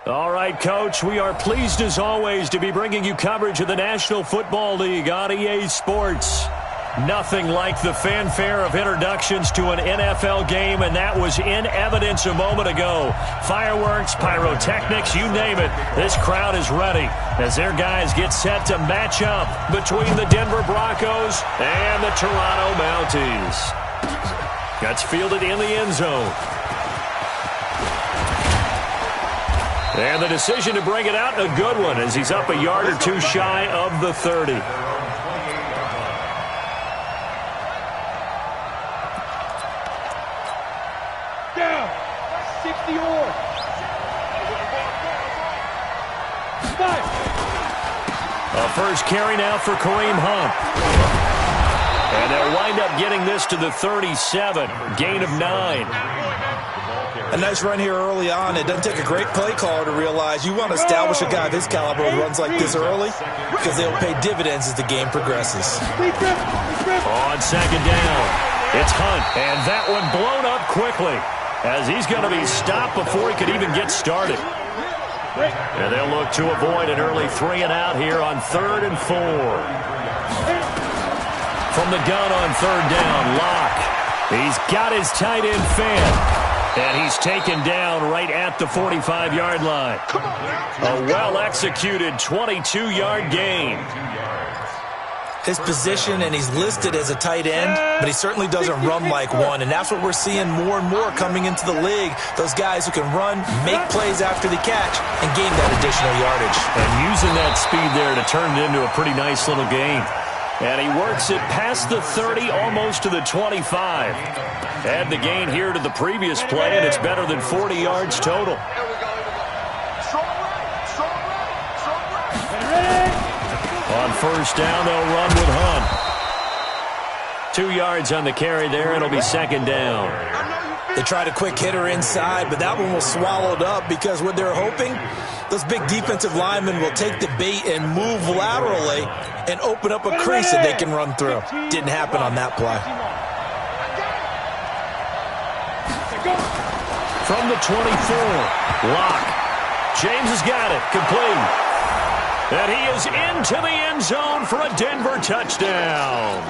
All right, Coach, we are pleased as always to be bringing you coverage of the National Football League on EA Sports. Nothing like the fanfare of introductions to an NFL game, and that was in evidence a moment ago. Fireworks, pyrotechnics, you name it. This crowd is ready as their guys get set to match up between the Denver Broncos and the Toronto Mounties. That's fielded in the end zone. And the decision to bring it out, a good one, as he's up a yard or two shy of the 30. Down, 60 or. A first carry now for Kareem Hunt. And they'll wind up getting this to the 37, gain of 9. A nice run here early on. It doesn't take a great play caller to realize you want to establish a guy of his caliber who runs like this early because they'll pay dividends as the game progresses. On second down, it's Hunt, and that one blown up quickly as he's going to be stopped before he could even get started. And they'll look to avoid an early 3 and out here on 3rd and 4. From the gun on 3rd down, Locke. He's got his tight end fan. And he's taken down right at the 45-yard line. A well-executed 22-yard gain. His position, and he's listed as a tight end, but he certainly doesn't run like one. And that's what we're seeing more and more coming into the league. Those guys who can run, make plays after the catch, and gain that additional yardage. And using that speed there to turn it into a pretty nice little gain. And he works it past the 30, almost to the 25. Add the gain here to the previous play, and it's better than 40 yards total. On first down, they'll run with Hunt. 2 yards on the carry there. It'll be second down. They tried a quick hitter inside, but that one was swallowed up because what they're hoping, those big defensive linemen will take the bait and move laterally and open up a crease that they can run through. Didn't happen on that play. From the 24, Locke. James has got it, complete. And he is into the end zone for a Denver touchdown.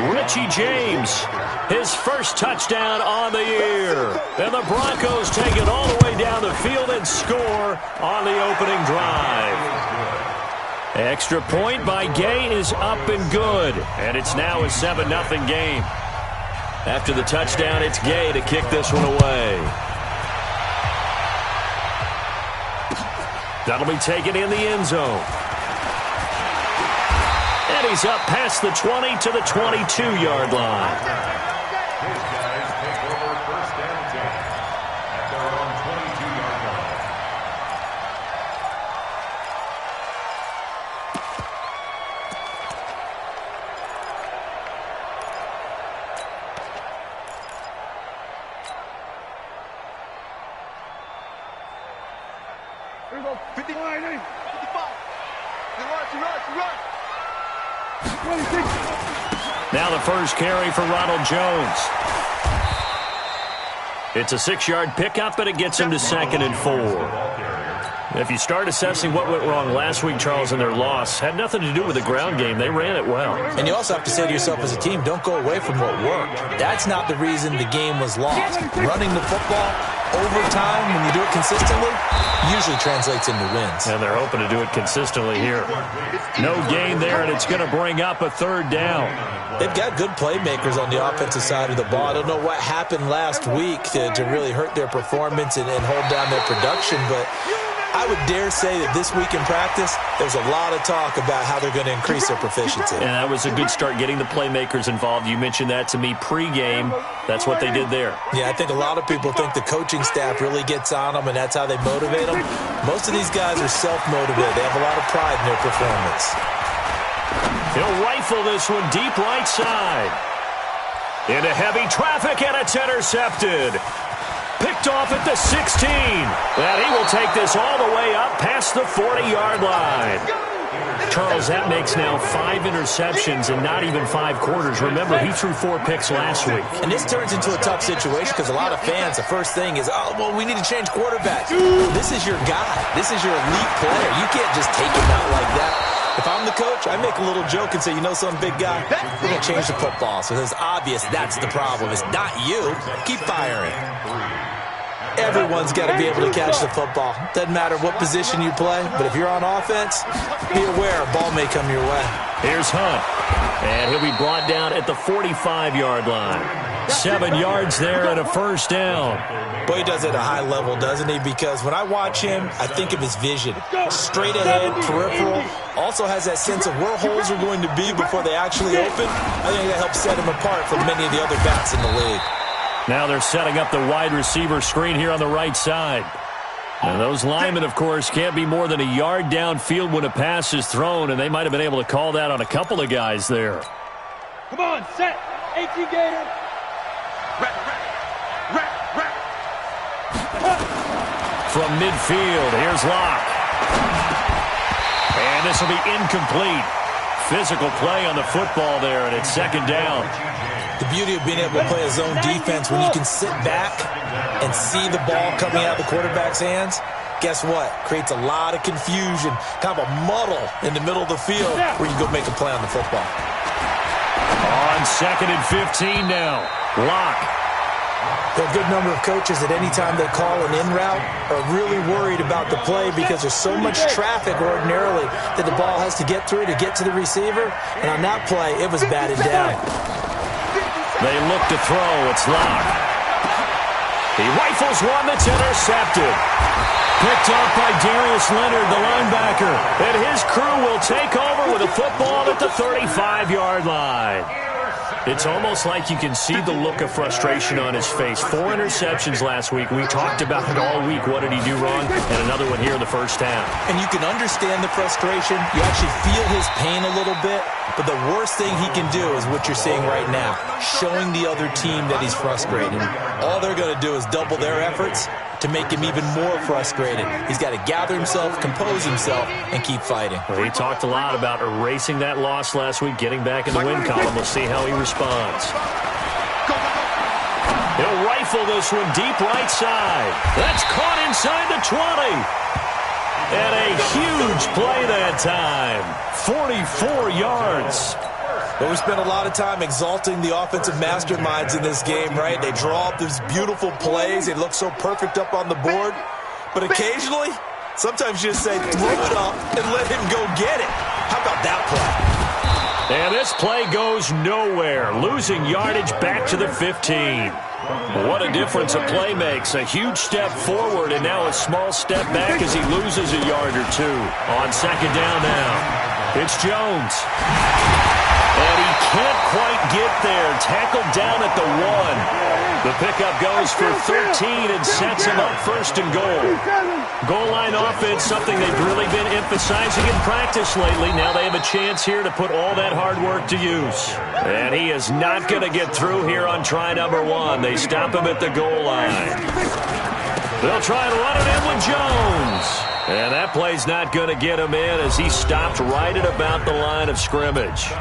Richie James, his first touchdown on the year. And the Broncos take it all the way down the field and score on the opening drive. Extra point by Gay is up and good. And it's now a 7-0 game. After the touchdown, it's Gay to kick this one away. That'll be taken in the end zone. And he's up past the 20 to the 22-yard line. Now the first carry for Ronald Jones. It's a 6-yard pickup, but it gets him to 2nd and 4. If you start assessing what went wrong last week, Charles, in their loss, had nothing to do with the ground game. They ran it well. And you also have to say to yourself as a team, don't go away from what worked. That's not the reason the game was lost. Running the football over time, when you do it consistently, usually translates into wins. And they're hoping to do it consistently here. No gain there, and it's going to bring up a 3rd down. They've got good playmakers on the offensive side of the ball. I don't know what happened last week to really hurt their performance and hold down their production, but I would dare say that this week in practice, there's a lot of talk about how they're going to increase their proficiency. And that was a good start, getting the playmakers involved. You mentioned that to me pregame. That's what they did there. Yeah, I think a lot of people think the coaching staff really gets on them, and that's how they motivate them. Most of these guys are self-motivated. They have a lot of pride in their performance. He'll rifle this one deep right side. Into heavy traffic, and it's intercepted. Picked off at the 16. And he will take this all the way up past the 40-yard line. Charles, that makes now 5 interceptions in not even 5 quarters. Remember, he threw 4 picks last week. And this turns into a tough situation because a lot of fans, the first thing is, oh, well, we need to change quarterbacks. This is your guy. This is your elite player. You can't just take him out like that. If I'm the coach, I make a little joke and say, you know something, big guy? We're going to change the football. So it's obvious that's the problem. It's not you. Keep firing. Everyone's got to be able to catch the football. Doesn't matter what position you play, but if you're on offense, be aware a ball may come your way. Here's Hunt, and he'll be brought down at the 45-yard line. 7 yards there and a first down. Boy, he does it at a high level, doesn't he? Because when I watch him, I think of his vision. Straight ahead, peripheral. Also has that sense of where holes are going to be before they actually open. I think that helps set him apart from many of the other backs in the league. Now they're setting up the wide receiver screen here on the right side. And those linemen, of course, can't be more than a yard downfield when a pass is thrown, and they might have been able to call that on a couple of guys there. Come on, set. 18 Gator. From midfield, here's Locke. And this will be incomplete. Physical play on the football there, and it's second down. The beauty of being able to play a zone defense when you can sit back and see the ball coming out of the quarterback's hands, guess what? Creates a lot of confusion, kind of a muddle in the middle of the field where you go make a play on the football. On 2nd and 15 now. Locke. There are a good number of coaches at any time they call an in route are really worried about the play because there's so much traffic ordinarily that the ball has to get through to get to the receiver. And on that play, it was batted down. They look to throw. It's Locke. He rifles one that's intercepted. Picked off by Darius Leonard, the linebacker. And his crew will take over with a football at the 35-yard line. It's almost like you can see the look of frustration on his face. 4 interceptions last week. We talked about it all week. What did he do wrong? And another one here in the first half. And you can understand the frustration. You actually feel his pain a little bit. But the worst thing he can do is what you're seeing right now, showing the other team that he's frustrated. All they're going to do is double their efforts to make him even more frustrated. He's got to gather himself, compose himself, and keep fighting. Well, he talked a lot about erasing that loss last week, getting back in the win column. We'll see how he responds. He'll rifle this one deep right side. That's caught inside the 20. And a huge play that time. 44 yards. But we spent a lot of time exalting the offensive masterminds in this game, right? They draw up these beautiful plays. They look so perfect up on the board. But occasionally, sometimes you just say, throw it up and let him go get it. How about that play? And this play goes nowhere. Losing yardage back to the 15. What a difference a play makes. A huge step forward and now a small step back as he loses a yard or two. On second down now. It's Jones. And he can't quite get there. Tackled down at the 1. The pickup goes for 13 and sets him up first and goal. Goal line offense, something they've really been emphasizing in practice lately. Now they have a chance here to put all that hard work to use. And he is not going to get through here on try number 1. They stop him at the goal line. They'll try and run it in with Jones. And that play's not going to get him in as he stopped right at about the line of scrimmage.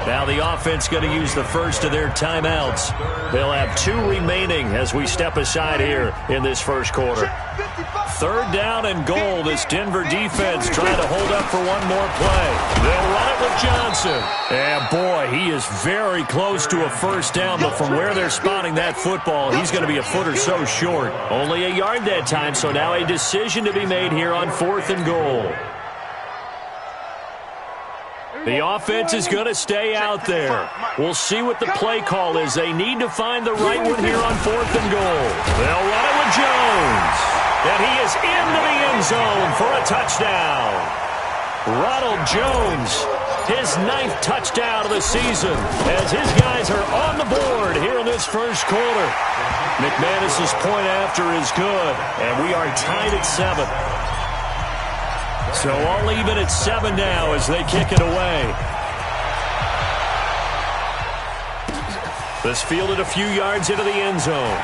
Now the offense going to use the first of their timeouts. They'll have 2 remaining as we step aside here in this first quarter. Third down and goal. This Denver defense trying to hold up for one more play. They'll run it with Johnson. And boy, he is very close to a first down, but from where they're spotting that football, he's going to be a foot or so short. Only a yard that time, so now a decision to be made here on 4th and goal. The offense is going to stay out there. We'll see what the play call is. They need to find the right one here on 4th and goal. They'll run it with Jones. And he is into the end zone for a touchdown. Ronald Jones, his 9th touchdown of the season, as his guys are on the board here in this first quarter. McManus's point after is good, and we are tied at 7. So all even at 7 now as they kick it away. This fielded a few yards into the end zone.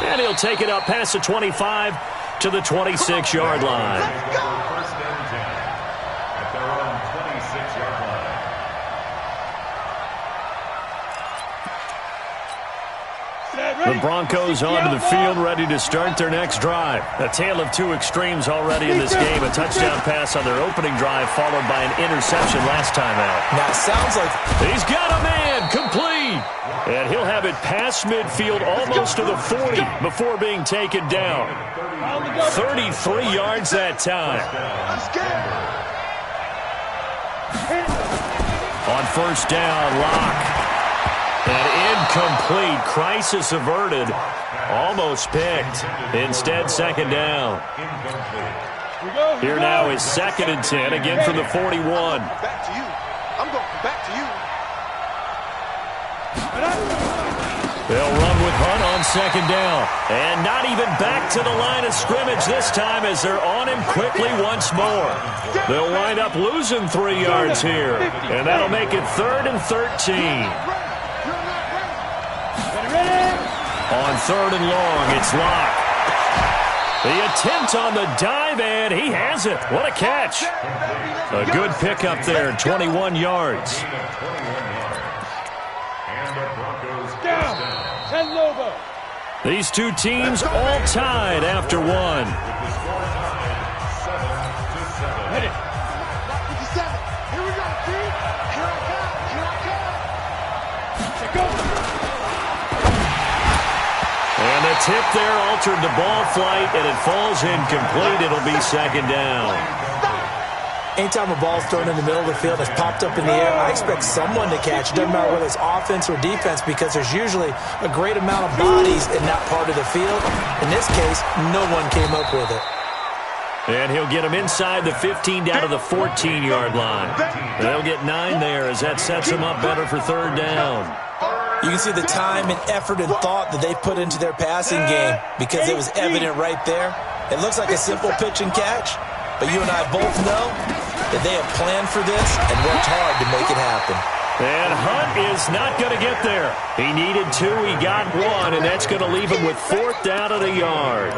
And he'll take it up past the 25 to to the 26-yard line. First and 10 at their own 26-yard line. The Broncos onto the field, ready to start their next drive. A tale of two extremes already in this game. A touchdown pass on their opening drive, followed by an interception last time out. Now, it sounds like he's got a man, complete. And he'll have it past midfield, almost to the 40, before being taken down. 33 yards that time. On first down, Locke. And incomplete. Crisis averted. Almost picked. Instead, second down. Here now is 2nd and 10, again from the 41. Back to you. I'm going back to you. They'll run with Hunt on second down. And not even back to the line of scrimmage this time as they're on him quickly once more. They'll wind up losing 3 yards here. And that'll make it 3rd and 13. On 3rd and long, it's Locke. The attempt on the dive, and he has it. What a catch. A good pickup there, 21 yards. These two teams all tied after one. Here we go, team. Here I come. Here I come. And the tip there altered the ball flight, and it falls incomplete. It'll be second down. anytime a ball's thrown in the middle of the field that's popped up in the air, I expect someone to catch. It doesn't matter whether it's offense or defense, because there's usually a great amount of bodies in that part of the field. In this case, no one came up with it. And he'll get him inside the 15 down to the 14-yard line. They'll get 9 there as that sets him up better for third down. You can see the time and effort and thought that they put into their passing game, because it was evident right there. It looks like a simple pitch and catch, but you and I both know that they have planned for this and worked hard to make it happen. And Hunt is not going to get there. He needed 2, he got 1, and that's going to leave him with 4th down at a yard.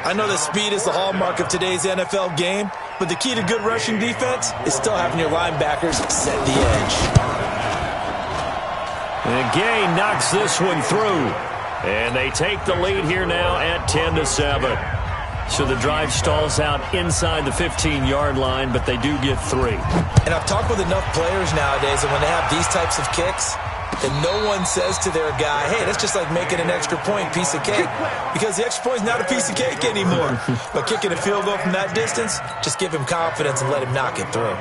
I know that speed is the hallmark of today's NFL game, but the key to good rushing defense is still having your linebackers set the edge. And Gay knocks this one through. And they take the lead here now at 10-7. So the drive stalls out inside the 15-yard line, but they do get 3. And I've talked with enough players nowadays, and when they have these types of kicks, and no one says to their guy, hey, that's just like making an extra point, piece of cake, because the extra point is not a piece of cake anymore. But kicking a field goal from that distance, just give him confidence and let him knock it through.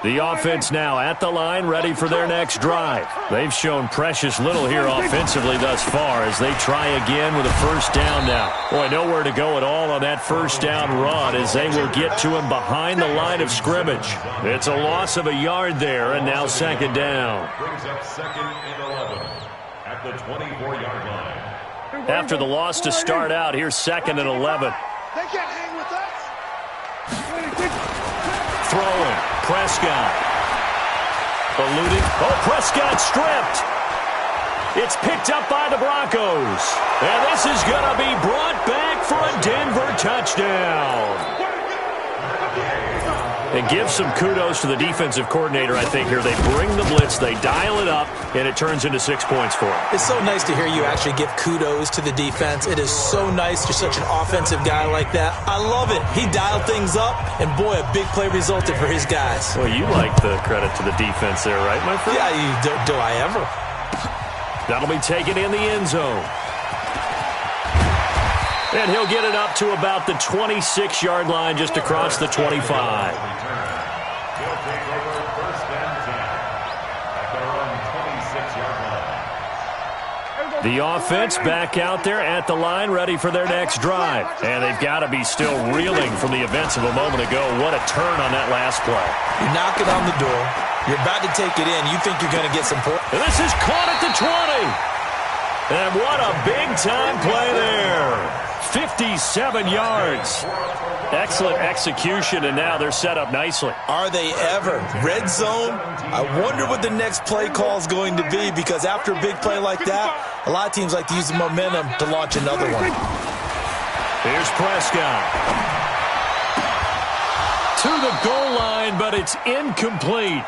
The offense now at the line, ready for their next drive. They've shown precious little here offensively thus far as they try again with a first down now. Boy, nowhere to go at all on that first down run as they will get to him behind the line of scrimmage. It's a loss of a yard there, and now second down. Brings up 2nd and 11 at the 24-yard line. After the loss to start out, here's 2nd and 11. They can't hang with us. Throwing. Prescott. Eluding. Oh, Prescott stripped. It's picked up by the Broncos. And this is going to be brought back for a Denver touchdown. And give some kudos to the defensive coordinator, I think, here. They bring the blitz, they dial it up, and it turns into 6 points for them. It's so nice to hear you actually give kudos to the defense. It is so nice you're such an offensive guy like that. I love it. He dialed things up, and boy, a big play resulted for his guys. Well, you like the credit to the defense there, right, my friend? Yeah, do I ever? That'll be taken in the end zone. And he'll get it up to about the 26-yard line, just across the 25. They'll take over 1st and 10 at their own 26-yard line. The offense back out there at the line, ready for their next drive. And they've got to be still reeling from the events of a moment ago. What a turn on that last play. You knock it on the door. You're about to take it in. You think you're going to get some points. And this is caught at the 20. And what a big-time play there. 57 yards. Excellent execution, and now they're set up nicely. Are they ever? Red zone? I wonder what the next play call is going to be, because after a big play like that, a lot of teams like to use the momentum to launch another one. Here's Prescott. To the goal line, but it's incomplete.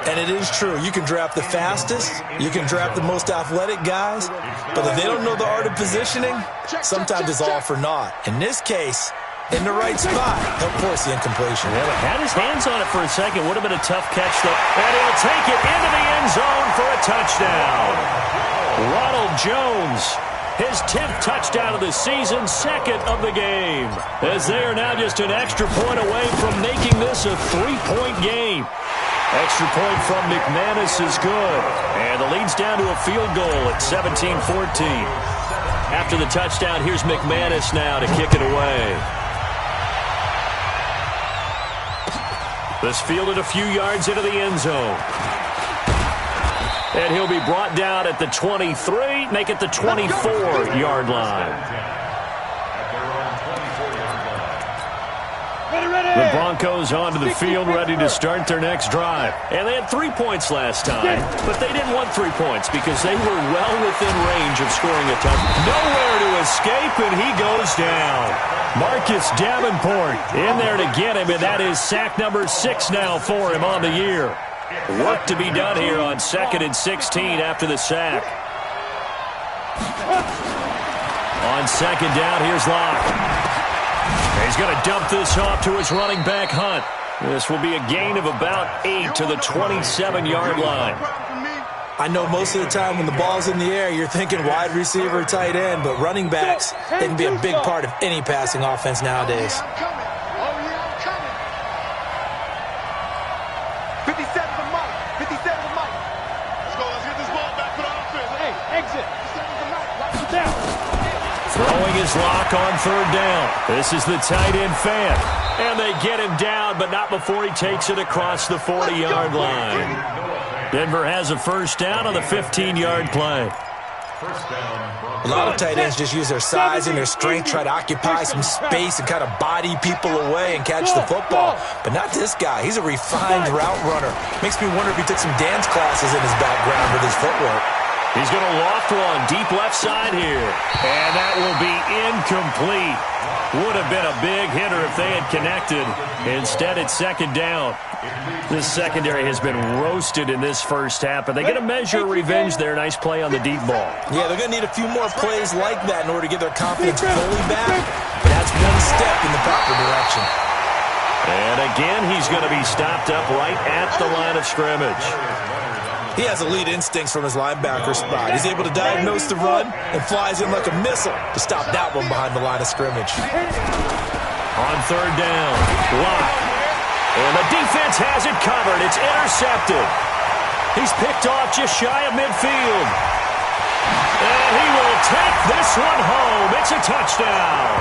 And it is true. You can draft the fastest. You can draft the most athletic guys. But if they don't know the art of positioning, sometimes it's all for naught. In this case, in the right spot, he'll force the incompletion. Yeah, but had his hands on it for a second. Would have been a tough catch, though. And he'll take it into the end zone for a touchdown. Ronald Jones, his 10th touchdown of the season, 2nd of the game. As they are now just an extra point away from making this a 3-point game. Extra point from McManus is good. And the lead's down to a field goal at 17-14. After the touchdown, here's McManus now to kick it away. This fielded a few yards into the end zone. And he'll be brought down at the 23, make it the 24-yard line. The Broncos onto the field, ready to start their next drive. And they had 3 points last time, but they didn't want 3 points because they were well within range of scoring a touchdown. Nowhere to escape, and he goes down. Marcus Davenport in there to get him, and that is sack number 6 now for him on the year. Work to be done here on 2nd and 16 after the sack. On 2nd down, here's Locke. He's going to dump this off to his running back, Hunt. This will be a gain of about 8 to the 27-yard line. I know most of the time when the ball's in the air, you're thinking wide receiver, tight end, but running backs, they can be a big part of any passing offense nowadays. 57 to Mike. 57 to Mike. Let's go. Let's get this ball back for the offense. Hey, exit. 57 to Mike. Lock it down. Throwing his lock on 3rd down. This is the tight end fan. And they get him down, but not before he takes it across the 40-yard line. Denver has a 1st down on the 15-yard play. A lot of tight ends just use their size and their strength, try to occupy some space and kind of body people away and catch the football. But not this guy. He's a refined route runner. Makes me wonder if he took some dance classes in his background with his footwork. He's going to loft one deep left side here. And that will be incomplete. Would have been a big hitter if they had connected. Instead, it's 2nd down. This secondary has been roasted in this first half, but they get a measure of revenge there. Nice play on the deep ball. Yeah, they're going to need a few more plays like that in order to get their confidence fully back. But that's one step in the proper direction. And again, he's going to be stopped up right at the line of scrimmage. He has elite instincts from his linebacker spot. He's able to diagnose the run and flies in like a missile to stop that one behind the line of scrimmage. On 3rd down, Locke. And the defense has it covered. It's intercepted. He's picked off just shy of midfield. And he will take this one home. It's a touchdown.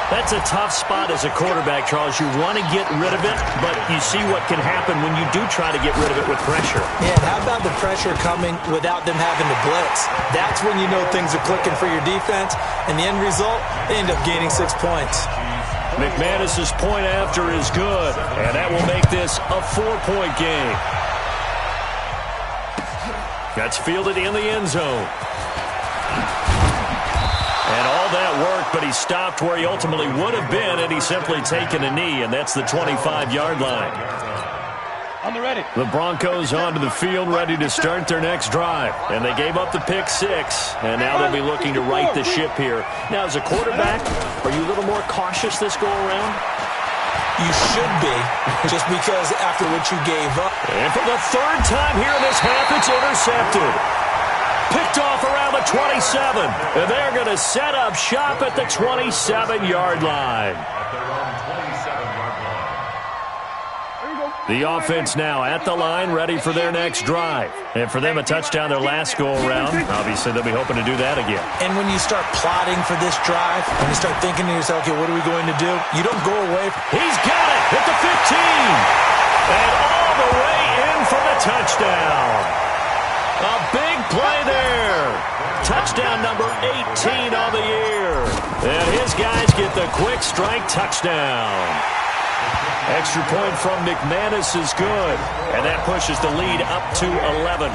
That's a tough spot as a quarterback, Charles. You want to get rid of it, but you see what can happen when you do try to get rid of it with pressure. Yeah, how about the pressure coming without them having to blitz? That's when you know things are clicking for your defense, and the end result, they end up gaining 6 points. McManus's point after is good, and that will make this a 4-point game. That's fielded in the end zone. And all that work, but he stopped where he ultimately would have been, and he's simply taken a knee, and that's the 25-yard line. On the ready. The Broncos onto the field, ready to start their next drive. And they gave up the pick 6, and now they'll be looking to right the ship here. Now, as a quarterback, are you a little more cautious this go-around? You should be, just because after what you gave up. And for the 3rd time here in this half, it's intercepted. Picked off around the 27. And they're going to set up shop at the 27-yard line. The offense now at the line, ready for their next drive. And for them, a touchdown their last go-around. Obviously, they'll be hoping to do that again. And when you start plotting for this drive, when you start thinking to yourself, okay, what are we going to do? You don't go away. He's got it at the 15. And all the way in for the touchdown. A big play there. Touchdown number 18 on the year. And his guys get the quick strike touchdown. Extra point from McManus is good. And that pushes the lead up to 11.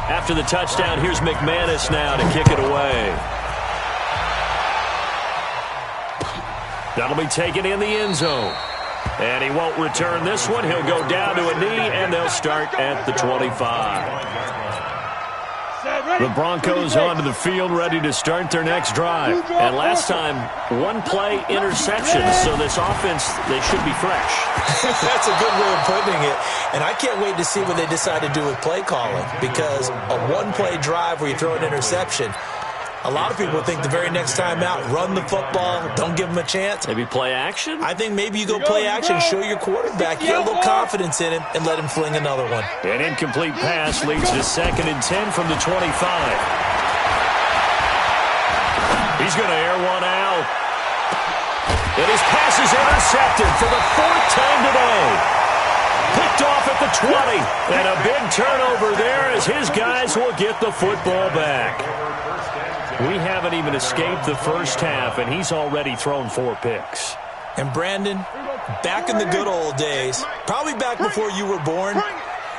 After the touchdown, here's McManus now to kick it away. That'll be taken in the end zone. And he won't return this one. He'll go down to a knee, and they'll start at the 25. The Broncos onto the field, ready to start their next drive. And last time, one-play interception, so this offense, they should be fresh. That's a good way of putting it. And I can't wait to see what they decide to do with play calling, because a one-play drive where you throw an interception, a lot of people think the very next time out, run the football, don't give them a chance. Maybe play action? I think maybe you go play action, show your quarterback, get a little confidence in him, and let him fling another one. An incomplete pass leads to 2nd and 10 from the 25. He's going to air one out. And his pass is intercepted for the 4th time today. Picked off at the 20. And a big turnover there as his guys will get the football back. We haven't even escaped the first half, and he's already thrown 4 picks. And Brandon, back in the good old days, probably back before you were born,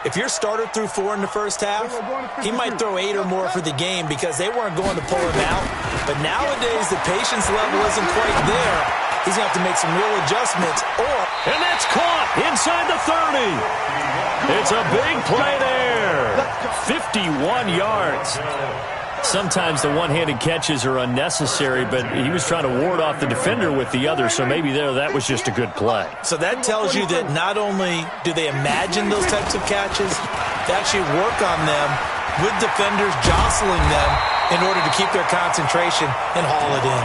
if your starter threw 4 in the first half, he might throw 8 or more for the game because they weren't going to pull him out. But nowadays, the patience level isn't quite there. He's going to have to make some real adjustments. And that's caught inside the 30. It's a big play there. 51 yards. Sometimes the one-handed catches are unnecessary, but he was trying to ward off the defender with the other, so maybe that was just a good play. So that tells you that not only do they imagine those types of catches, they actually work on them with defenders jostling them in order to keep their concentration and haul it in.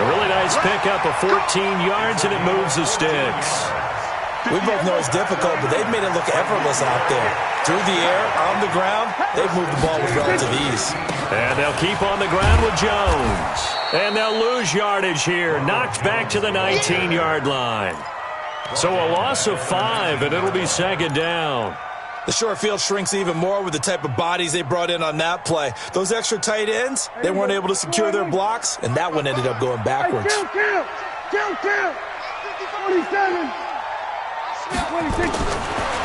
A really nice pickup of 14 yards, and it moves the sticks. We both know it's difficult, but they've made it look effortless out there. Through the air, on the ground, they've moved the ball with relative ease. And they'll keep on the ground with Jones. And they'll lose yardage here. Knocked back to the 19-yard line. So a loss of 5, and it'll be 2nd down. The short field shrinks even more with the type of bodies they brought in on that play. Those extra tight ends, they weren't able to secure their blocks, and that one ended up going backwards. Count. 27. 26.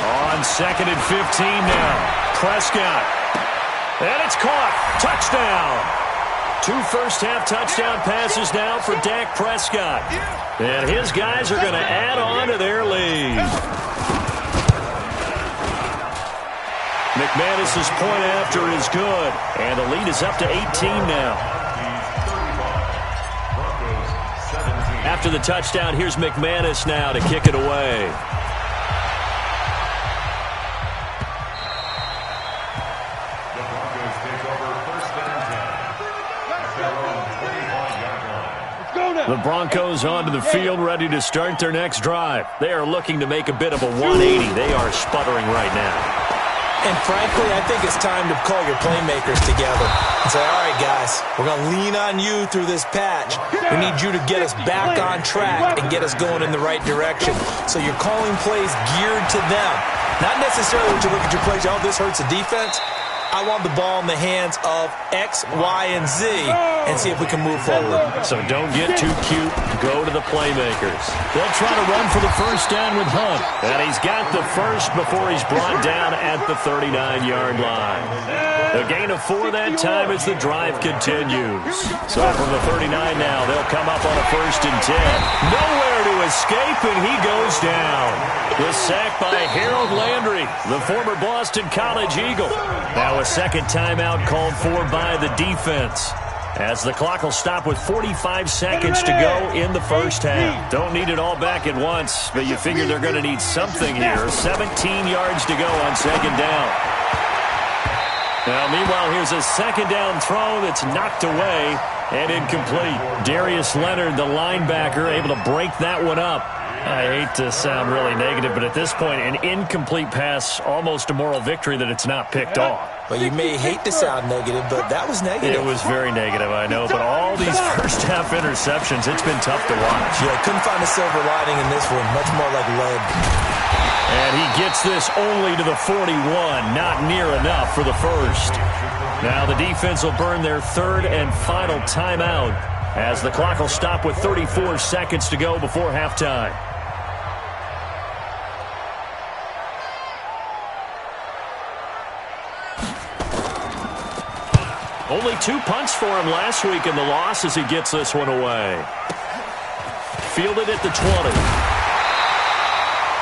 On 2nd and 15 now. Prescott. And it's caught. Touchdown. 2 first-half touchdown passes now for Dak Prescott. And his guys are going to add on to their lead. McManus's point after is good. And the lead is up to 18 now. After the touchdown, here's McManus now to kick it away. The Broncos onto the field, ready to start their next drive. They are looking to make a bit of a 180. They are sputtering right now. And frankly, I think it's time to call your playmakers together and say, all right, guys, we're going to lean on you through this patch. We need you to get us back on track and get us going in the right direction. So you're calling plays geared to them. Not necessarily when you look at your plays, oh, this hurts the defense. I want the ball in the hands of X, Y, and Z and see if we can move forward. So don't get too cute. Go to the playmakers. They'll try to run for the first down with Hunt. And he's got the first before he's brought down at the 39-yard line. A gain of 4 that time as the drive continues. So from the 39 now, they'll come up on a 1st and 10. Nowhere to escape, and he goes down. The sack by Harold Landry, the former Boston College Eagle. Now a second timeout called for by the defense, as the clock will stop with 45 seconds to go in the first half. Don't need it all back at once, but you figure they're going to need something here. 17 yards to go on 2nd down. Now, meanwhile, here's a 2nd down throw that's knocked away and incomplete. Darius Leonard, the linebacker, able to break that one up. I hate to sound really negative, but at this point, an incomplete pass, almost a moral victory that it's not picked off. Well, you may hate to sound negative, but that was negative. It was very negative, I know, but all these first-half interceptions, it's been tough to watch. Yeah, couldn't find a silver lining in this one, much more like lead. And he gets this only to the 41, not near enough for the first. Now the defense will burn their 3rd and final timeout, as the clock will stop with 34 seconds to go before halftime. Only 2 punts for him last week in the loss as he gets this one away. Fielded at the 20.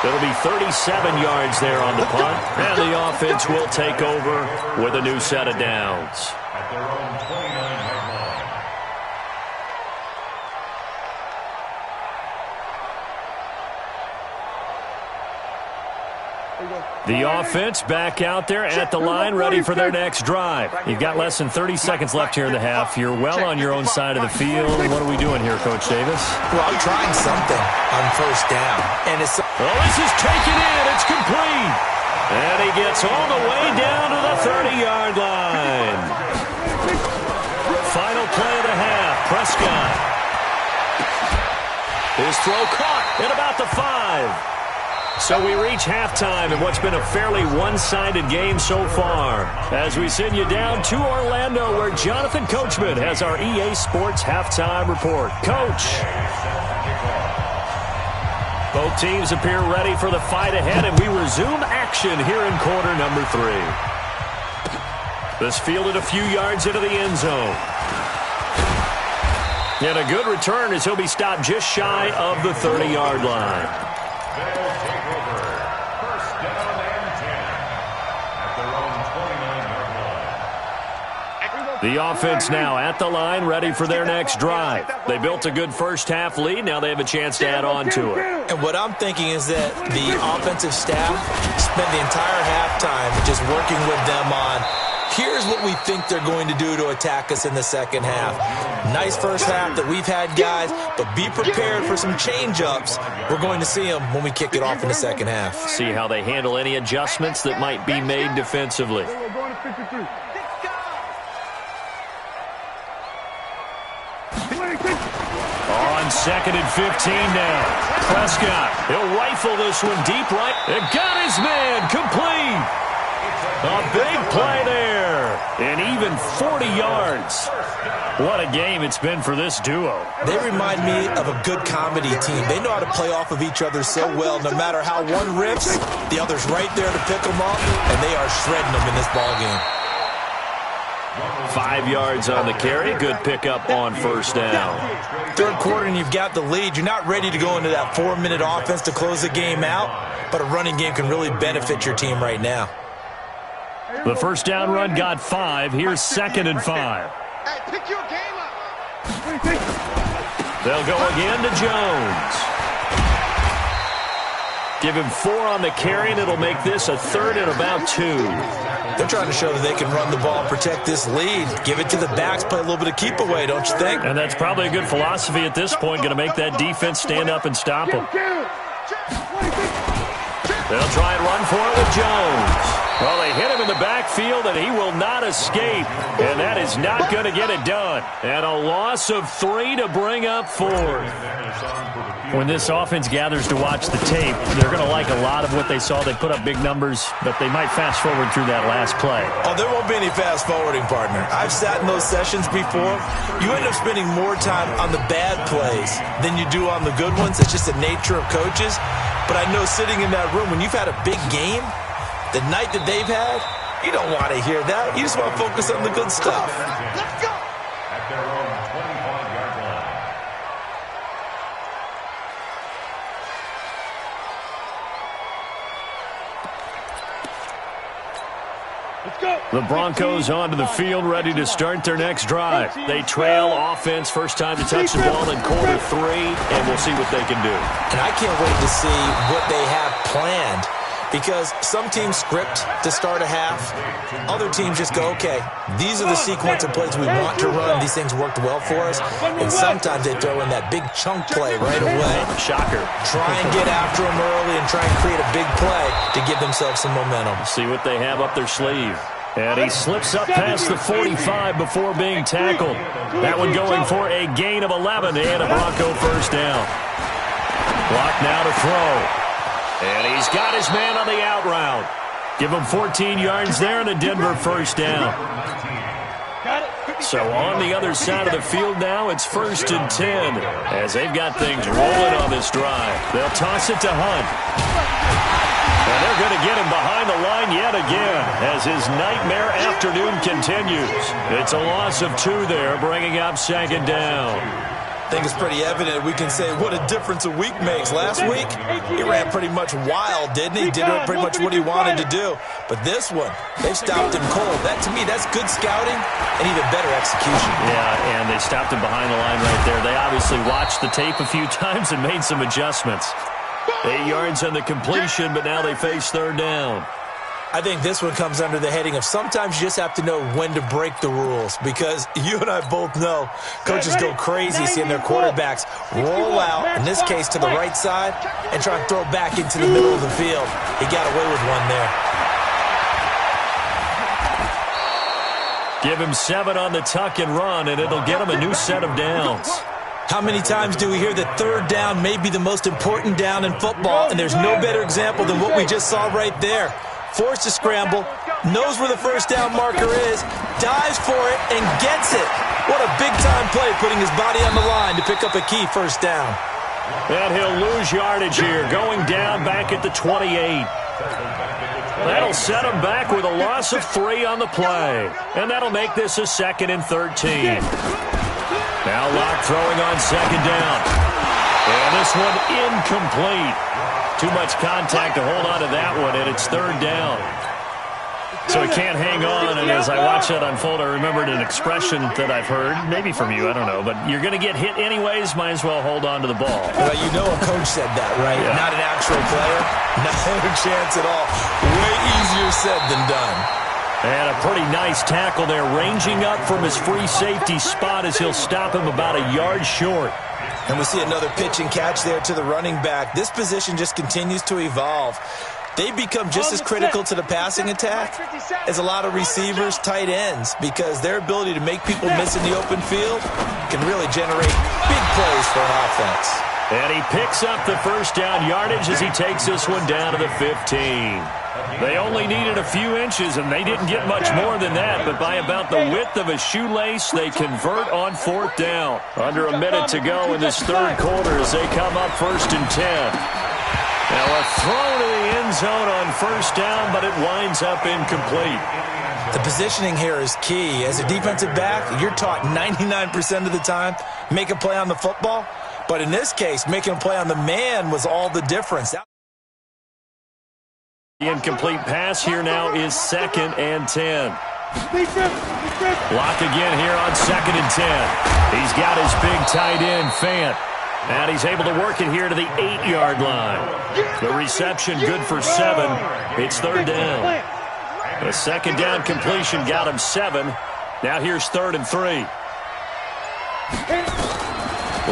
It'll be 37 yards there on the punt, and the offense will take over with a new set of downs. At their own 29-yard line. The offense back out there at the line, ready for their next drive. You've got less than 30 seconds left here in the half. You're well on your own side of the field. What are we doing here, Coach Davis? Well, I'm trying something on first down. And it's... Well, this is taken in. It's complete. And he gets all the way down to the 30-yard line. Final play of the half. Prescott. His throw caught at about the 5. So we reach halftime in what's been a fairly one-sided game so far. As we send you down to Orlando, where Jonathan Coachman has our EA Sports halftime report. Coach. Both teams appear ready for the fight ahead, and we resume action here in quarter number 3. This fielded a few yards into the end zone. And a good return as he'll be stopped just shy of the 30-yard line. They'll take over. First down and 10. At their own 29-yard line. The offense now at the line, ready for their next drive. They built a good first-half lead. Now they have a chance to add on to it. And what I'm thinking is that the offensive staff spent the entire halftime just working with them on, here's what we think they're going to do to attack us in the second half. Nice first half that we've had, guys, but be prepared for some change-ups. We're going to see them when we kick it off in the second half. See how they handle any adjustments that might be made defensively. On 2nd and 15 now. Prescott, he'll rifle this one deep right. It got his man complete. A big play there. And even 40 yards. What a game it's been for this duo. They remind me of a good comedy team. They know how to play off of each other so well. No matter how one rips, the other's right there to pick them up, and they are shredding them in this ballgame. 5 yards on the carry. Good pickup on first down. Third quarter, and you've got the lead. You're not ready to go into that 4-minute offense to close the game out, but a running game can really benefit your team right now. The first down run got 5. Here's 2nd and 5. Hey, pick your game up. They'll go again to Jones. Give him 4 on the carry, and it'll make this a 3rd and about 2. They're trying to show that they can run the ball, protect this lead. Give it to the backs, play a little bit of keep away, don't you think? And that's probably a good philosophy at this point, going to make that defense stand up and stop them. They'll try and run for it with Jones. Well, they hit him in the backfield, and he will not escape. And that is not going to get it done. And a loss of 3 to bring up 4th. When this offense gathers to watch the tape, they're going to like a lot of what they saw. They put up big numbers, but they might fast forward through that last play. Oh, there won't be any fast forwarding, partner. I've sat in those sessions before. You end up spending more time on the bad plays than you do on the good ones. It's just the nature of coaches. But I know sitting in that room, when you've had a big game, the night that they've had, you don't want to hear that. You just want to focus on the good stuff. Let's go. At their own 25-yard line. Let's go. The Broncos onto the field, ready to start their next drive. They trail offense, first time to touch the ball in quarter 3, and we'll see what they can do. And I can't wait to see what they have planned, because some teams script to start a half. Other teams just go, okay, these are the sequence of plays we want to run. These things worked well for us. And sometimes they throw in that big chunk play right away. Shocker. Try and get after them early and try and create a big play to give themselves some momentum. See what they have up their sleeve. And he slips up past the 45 before being tackled. That one going for a gain of 11 and a Bronco first down. Block now to throw. And he's got his man on the out route. Give him 14 yards there and a Denver first down. So on the other side of the field now, it's 1st and 10 as they've got things rolling on this drive. They'll toss it to Hunt. And they're going to get him behind the line yet again as his nightmare afternoon continues. It's a loss of 2 there, bringing up second down. I think it's pretty evident we can say what a difference a week makes. Last week, he ran pretty much wild, didn't he? Did pretty much what he wanted to do. But this one, they stopped him cold. That, to me, that's good scouting and even better execution. Yeah, and they stopped him behind the line right there. They obviously watched the tape a few times and made some adjustments. 8 yards on the completion, but now they face third down. I think this one comes under the heading of sometimes you just have to know when to break the rules, because you and I both know coaches go crazy seeing their quarterbacks roll out, in this case to the right side, and try and throw it back into the middle of the field. He got away with one there. Give him 7 on the tuck and run, and it'll get him a new set of downs. How many times do we hear that third down may be the most important down in football, and there's no better example than what we just saw right there. Forced to scramble, knows where the first down marker is, dives for it, and gets it. What a big-time play, putting his body on the line to pick up a key first down. And he'll lose yardage here, going down back at the 28. That'll set him back with a loss of 3 on the play. And that'll make this a 2nd and 13. Now Locke throwing on second down. And this one incomplete. Too much contact to hold on to that one, and it's third down. So he can't hang on, and as I watch that unfold, I remembered an expression that I've heard, maybe from you, I don't know, but you're going to get hit anyways, might as well hold on to the ball. Well, you know a coach said that, right? Yeah. Not an actual player. Not a chance at all. Way easier said than done. And a pretty nice tackle there, ranging up from his free safety spot as he'll stop him about a yard short. And we see another pitch and catch there to the running back. This position just continues to evolve. They become just as critical to the passing attack as a lot of receivers, tight ends, because their ability to make people miss in the open field can really generate big plays for an offense. And he picks up the first down yardage as he takes this one down to the 15. They only needed a few inches, and they didn't get much more than that, but by about the width of a shoelace, they convert on fourth down. Under a minute to go in this third quarter as they come up 1st and 10. Now a throw to the end zone on first down, but it winds up incomplete. The positioning here is key. As a defensive back, you're taught 99% of the time, make a play on the football. But in this case, making a play on the man was all the difference. The incomplete pass here now is 2nd and 10. Lock again here on 2nd and 10. He's got his big tight end, Fant. And he's able to work it here to the 8-yard line. The reception good for 7. It's third down. The second down completion got him 7. Now here's 3rd and 3.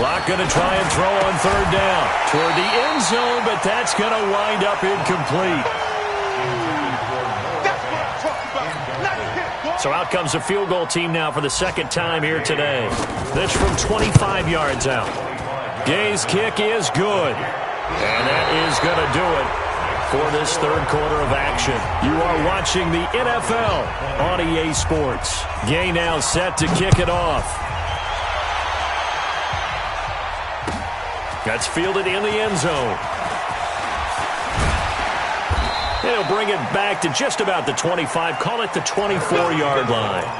Locke going to try and throw on third down toward the end zone, but that's going to wind up incomplete. So out comes the field goal team now for the second time here today. This from 25 yards out. Gay's kick is good. And that is going to do it for this third quarter of action. You are watching the NFL on EA Sports. Gay now set to kick it off. That's fielded in the end zone. And he'll bring it back to just about the 25. Call it the 24-yard line.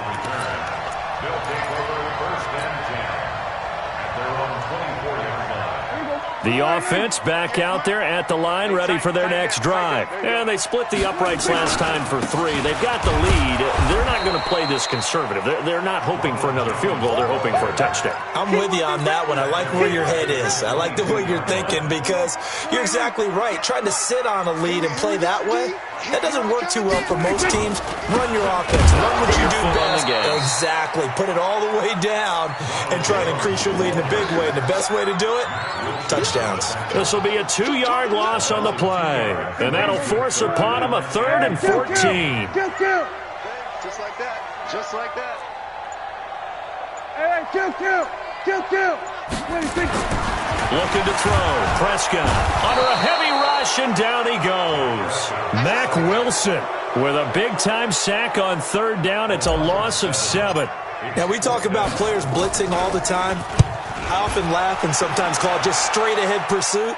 The offense back out there at the line, ready for their next drive. And they split the uprights last time for 3. They've got the lead. They're not going to play this conservative. They're not hoping for another field goal. They're hoping for a touchdown. I'm with you on that one. I like where your head is. I like the way you're thinking, because you're exactly right. Trying to sit on a lead and play that way, that doesn't work too well for most teams. Run your offense. Run what you do best. Exactly. Put it all the way down and try to increase your lead in a big way. And the best way to do it, touchdowns. This will be a 2-yard loss on the play. And that'll force upon him a 3rd and 14. Just like that. Just like that. Hey, kill. Looking to throw. Prescott under a heavy rush, and down he goes. Mack Wilson with a big-time sack on third down. It's a loss of 7. Now, we talk about players blitzing all the time. I often laugh and sometimes call it just straight-ahead pursuit.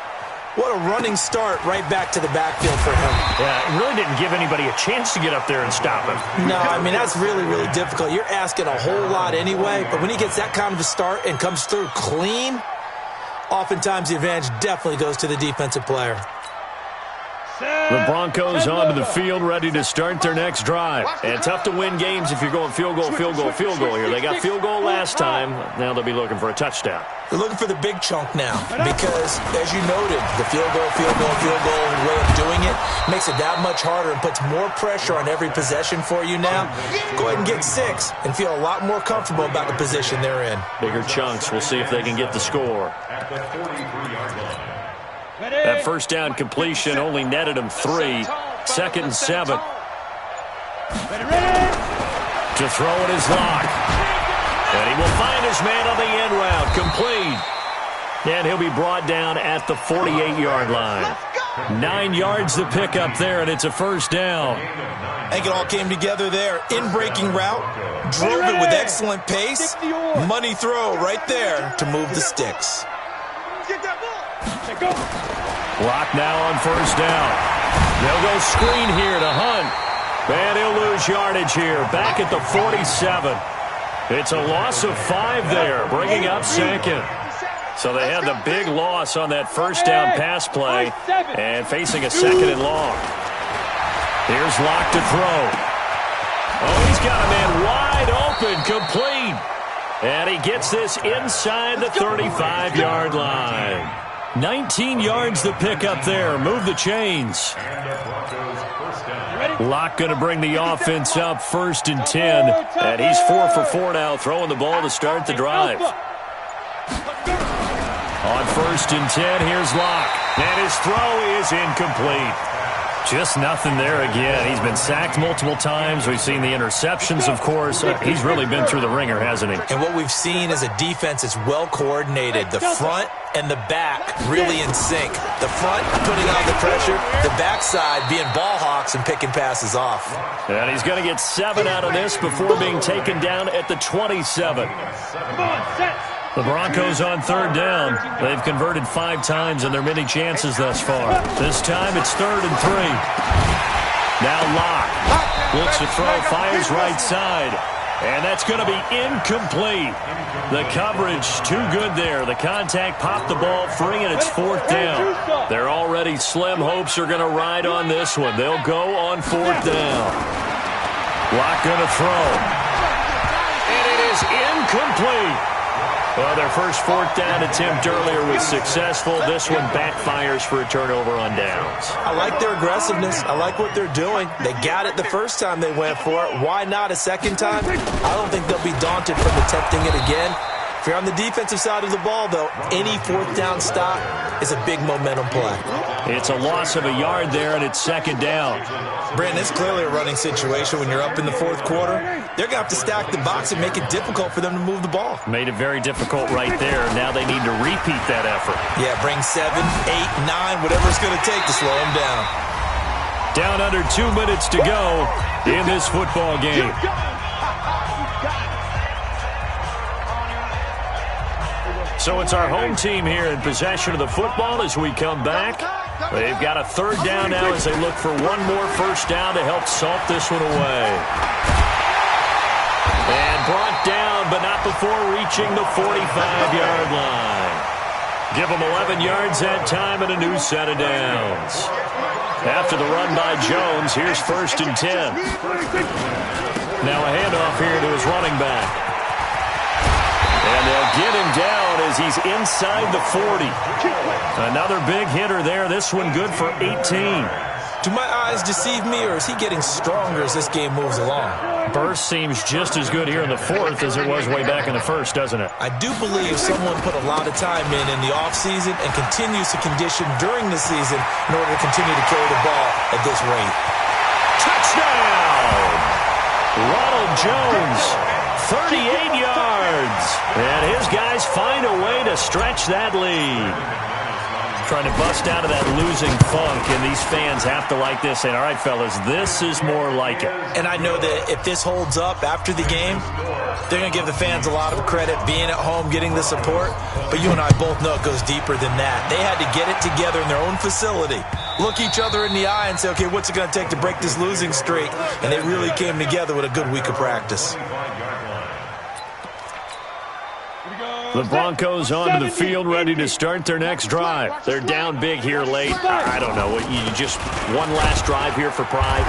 What a running start right back to the backfield for him. Yeah, it really didn't give anybody a chance to get up there and stop him. No, I mean, that's really, really difficult. You're asking a whole lot anyway, but when he gets that kind of a start and comes through clean, oftentimes the advantage definitely goes to the defensive player. The Broncos onto the field, ready to start their next drive. And tough to win games if you're going field goal here. They got field goal last time. Now they'll be looking for a touchdown. They're looking for the big chunk now because, as you noted, the field goal way of doing it makes it that much harder and puts more pressure on every possession for you now. Go ahead and get 6 and feel a lot more comfortable about the position they're in. Bigger chunks. We'll see if they can get the score. At the 43-yard line. That first down completion only netted him 3. 2nd and 7. To throw it is Locke. And he will find his man on the end route. Complete. And he'll be brought down at the 48-yard line. 9 yards to pick up there, and it's a first down. I think it all came together there. In-breaking route. Drove it with excellent pace. Money throw right there to move the sticks. Block now on first down. They'll go screen here to Hunt. And he'll lose yardage here. Back at the 47. It's a loss of 5 there, bringing up 2nd. So they had the big loss on that first down pass play and facing a 2nd and long. Here's Locke to throw. Oh, he's got a man wide open, complete. And he gets this inside the 35-yard line. 19 yards to pick up there. Move the chains. Locke going to bring the offense up 1st and 10. And he's 4 for 4 now, throwing the ball to start the drive. On 1st and 10, here's Locke. And his throw is incomplete. Just nothing there again. He's been sacked multiple times. We've seen the interceptions, of course. He's really been through the ringer, hasn't he? And what we've seen is a defense that's well coordinated. The front and the back really in sync. The front putting on the pressure, the backside being ball hawks and picking passes off. And he's going to get 7 out of this before being taken down at the 27. The Broncos on 3rd down. They've converted 5 times in their many chances thus far. This time it's 3rd and 3. Now Locke looks to throw, fires right side. And that's going to be incomplete. The coverage too good there. The contact popped the ball free, and it's 4th down. They're already slim hopes are going to ride on this one. They'll go on 4th down. Locke going to throw. And it is incomplete. Well, their first 4th down attempt earlier was successful. This one backfires for a turnover on downs. I like their aggressiveness. I like what they're doing. They got it the first time they went for it. Why not a second time? I don't think they'll be daunted from attempting it again. If you're on the defensive side of the ball, though, any 4th down stop is a big momentum play. It's a loss of a yard there, and it's 2nd down. Brandon, it's clearly a running situation when you're up in the 4th quarter. They're going to have to stack the box and make it difficult for them to move the ball. Made it very difficult right there. Now they need to repeat that effort. Yeah, bring 7, 8, 9, whatever it's going to take to slow them down. Down under 2 minutes to go in this football game. So it's our home team here in possession of the football as we come back. They've got a 3rd down now as they look for one more first down to help salt this one away. And brought down, but not before reaching the 45-yard line. Give them 11 yards that time and a new set of downs. After the run by Jones, here's 1st and 10. Now a handoff here to his running back. And they'll get him down as he's inside the 40. Another big hitter there. This one good for 18. Do my eyes deceive me, or is he getting stronger as this game moves along? Burst seems just as good here in the 4th as it was way back in the 1st, doesn't it? I do believe someone put a lot of time in the offseason and continues to condition during the season in order to continue to carry the ball at this rate. Touchdown! Ronald Jones, 38 yards. And his guys find a way to stretch that lead. Trying to bust out of that losing funk, and these fans have to like this, saying, all right, fellas, this is more like it. And I know that if this holds up after the game, they're going to give the fans a lot of credit, being at home, getting the support. But you and I both know it goes deeper than that. They had to get it together in their own facility, look each other in the eye and say, okay, what's it going to take to break this losing streak? And they really came together with a good week of practice. The Broncos onto the field, ready to start their next drive. They're down big here late. I don't know. You just one last drive here for pride?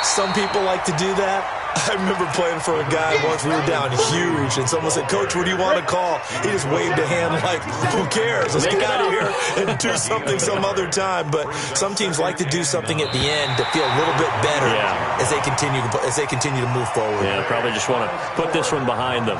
Some people like to do that. I remember playing for a guy once. We were down huge, and someone said, Coach, what do you want to call? He just waved a hand like, who cares? Let's get out of here and do something some other time. But some teams like to do something at the end to feel a little bit better as they continue to move forward. Yeah, probably just want to put this one behind them.